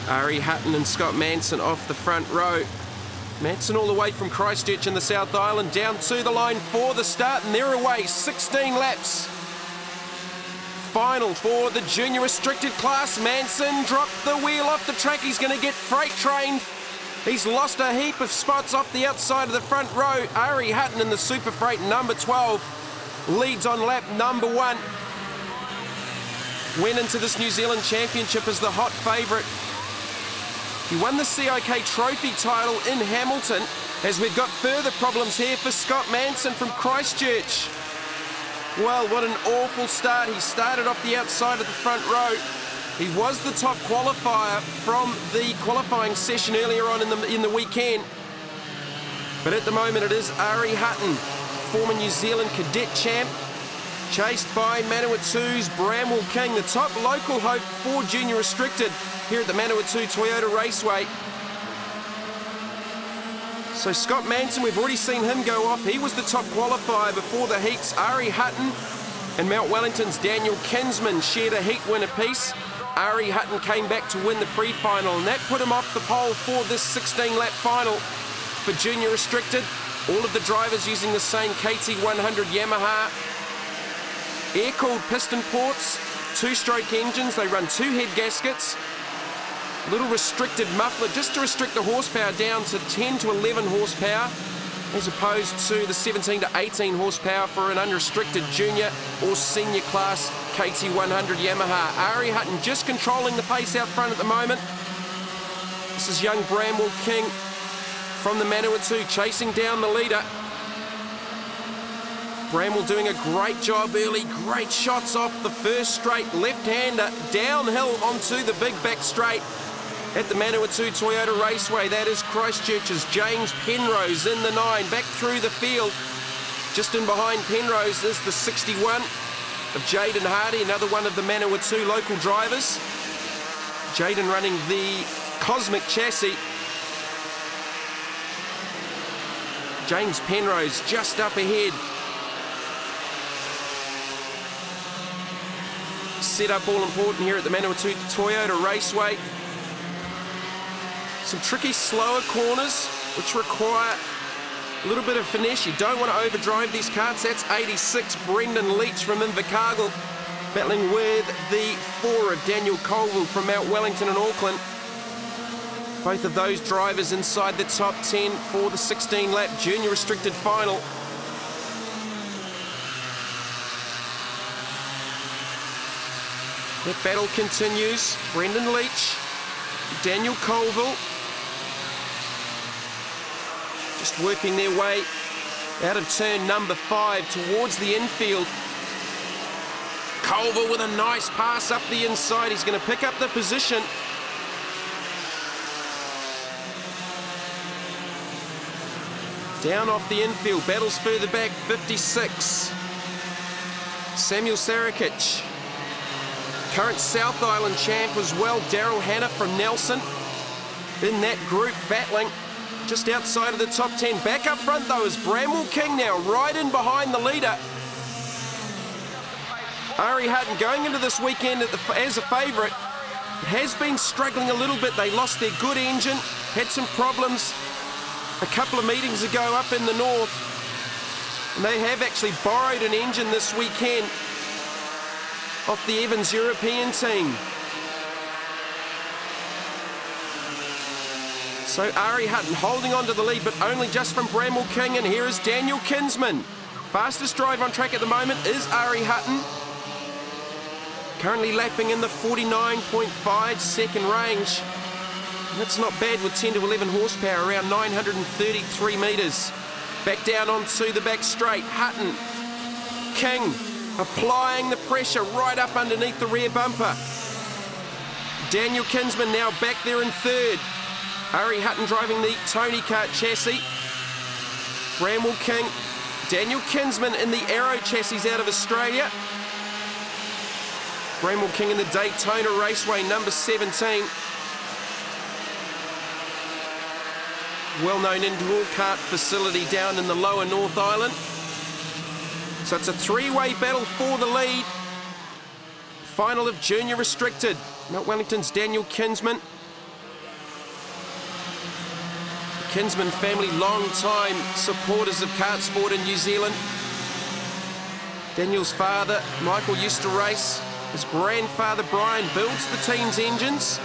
Ari Hutton and Scott Manson off the front row. Manson all the way from Christchurch in the South Island down to the line for the start, and they're away 16 laps. Final for the junior restricted class. Manson dropped the wheel off the track. He's going to get freight trained. He's lost a heap of spots off the outside of the front row. Ari Hutton in the Super Freight number 12 leads on lap number 1. Went into this New Zealand Championship as the hot favourite. He won the CIK Trophy title in Hamilton, as we've got further problems here for Scott Manson from Christchurch. Well, what an awful start. He started off the outside of the front row. He was the top qualifier from the qualifying session earlier on in the weekend. But at the moment it is Ari Hutton, former New Zealand cadet champ, chased by Manawatu's Bramwell King, the top local hope for junior restricted here at the Manawatu Toyota Raceway. So Scott Manson, we've already seen him go off. He was the top qualifier before the heats. Ari Hutton and Mount Wellington's Daniel Kinsman shared a heat win apiece. Ari Hutton came back to win the pre-final, and that put him off the pole for this 16-lap final for junior restricted. All of the drivers using the same KT100 Yamaha air-cooled piston ports, 2-stroke engines. They run 2 head gaskets, little restricted muffler just to restrict the horsepower down to 10 to 11 horsepower, as opposed to the 17 to 18 horsepower for an unrestricted junior or senior class KT100 Yamaha. Ari Hutton just controlling the pace out front at the moment. This is young Bramwell King from the Manawatu chasing down the leader. Bramwell doing a great job early, great shots off the first straight, left-hander downhill onto the big back straight at the Manawatu Toyota Raceway. That is Christchurch's James Penrose in the 9, back through the field. Just in behind Penrose is the 61 of Jaden Hardy, another one of the Manawatu local drivers. Jaden running the Cosmic chassis. James Penrose just up ahead. Set up all important here at the Manawatu Toyota Raceway. Some tricky, slower corners, which require a little bit of finesse. You don't want to overdrive these karts. That's 86, Brendan Leach from Invercargill, battling with the 4 of Daniel Colville from Mount Wellington and Auckland. Both of those drivers inside the top 10 for the 16-lap junior restricted final. That battle continues. Brendan Leach, Daniel Colville, just working their way out of turn number 5 towards the infield. Colville with a nice pass up the inside. He's going to pick up the position. Down off the infield, battles further back, 56. Samuel Sarakic, current South Island champ as well. Daryl Hanna from Nelson in that group battling just outside of the top 10. Back up front though is Bramwell King now, right in behind the leader. Ari Hutton going into this weekend as a favourite. Has been struggling a little bit. They lost their good engine, had some problems a couple of meetings ago up in the north. And they have actually borrowed an engine this weekend off the Evans European team. So Ari Hutton holding on to the lead, but only just from Bramwell King. And here is Daniel Kinsman. Fastest drive on track at the moment is Ari Hutton. Currently lapping in the 49.5 second range. That's not bad with 10 to 11 horsepower, around 933 metres. Back down onto the back straight. Hutton, King, applying the pressure right up underneath the rear bumper. Daniel Kinsman now back there in third. Ari Hutton driving the Tony Kart chassis. Bramwell King, Daniel Kinsman in the Aero chassis out of Australia. Bramwell King in the Daytona Raceway number 17. Well-known indoor kart facility down in the lower North Island. So it's a three-way battle for the lead. Final of junior restricted. Mount Wellington's Daniel Kinsman Kinsman family, long-time supporters of kart sport in New Zealand. Daniel's father, Michael, used to race. His grandfather, Brian, builds the team's engines.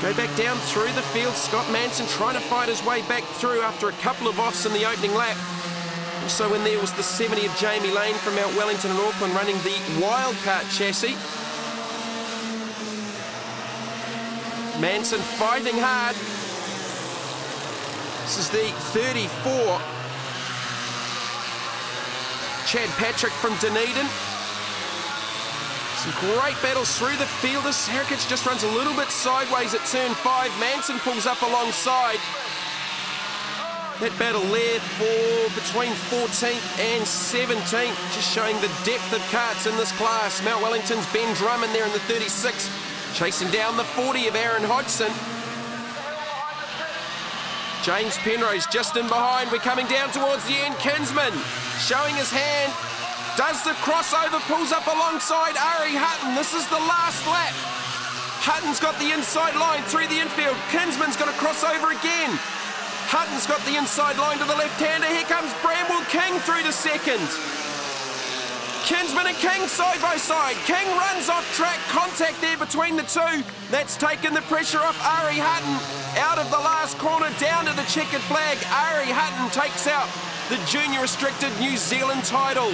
Go back down through the field. Scott Manson trying to fight his way back through after a couple of offs in the opening lap. Also in there was the 70 of Jamie Lane from Mount Wellington and Auckland running the Wildcard chassis. Manson fighting hard. This is the 34. Chad Patrick from Dunedin. Some great battles through the field. This Heritage just runs a little bit sideways at turn 5. Manson pulls up alongside. That battle there for between 14th and 17th, just showing the depth of karts in this class. Mount Wellington's Ben Drummond there in the 36, chasing down the 40 of Aaron Hodgson. James Penrose just in behind. We're coming down towards the end. Kinsman showing his hand. Does the crossover, pulls up alongside Ari Hutton. This is the last lap. Hutton's got the inside line through the infield. Kinsman's got to cross over again. Hutton's got the inside line to the left-hander. Here comes Bramwell King through to second. Kinsman and King side by side. King runs off track. Contact there between the two. That's taken the pressure off Ari Hutton. Out of the last corner, down to the checkered flag. Ari Hutton takes out the junior restricted New Zealand title.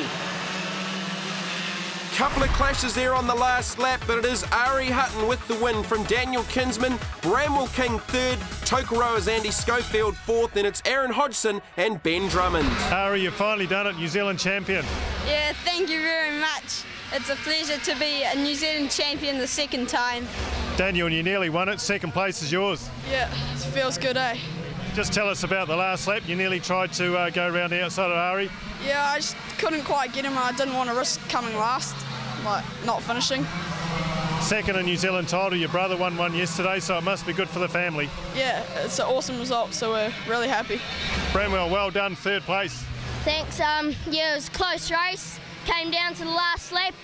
Couple of clashes there on the last lap, but it is Ari Hutton with the win from Daniel Kinsman. Bramwell King third, Tokoroa's Andy Schofield fourth, and it's Aaron Hodgson and Ben Drummond. Ari, you've finally done it, New Zealand champion. Yeah, thank you very much. It's a pleasure to be a New Zealand champion the second time. Daniel, you nearly won it. Second place is yours. Yeah, it feels good, eh? Just tell us about the last lap. You nearly tried to go around the outside of Ari. Yeah, I just couldn't quite get him. I didn't want to risk coming last, like not finishing. Second in New Zealand title. Your brother won one yesterday, so it must be good for the family. Yeah, it's an awesome result, so we're really happy. Bramwell, well done, third place. Thanks. Yeah, it was a close race. Came down to the last lap.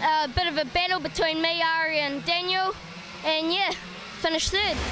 A bit of a battle between me, Ari and Daniel, and yeah, finished third.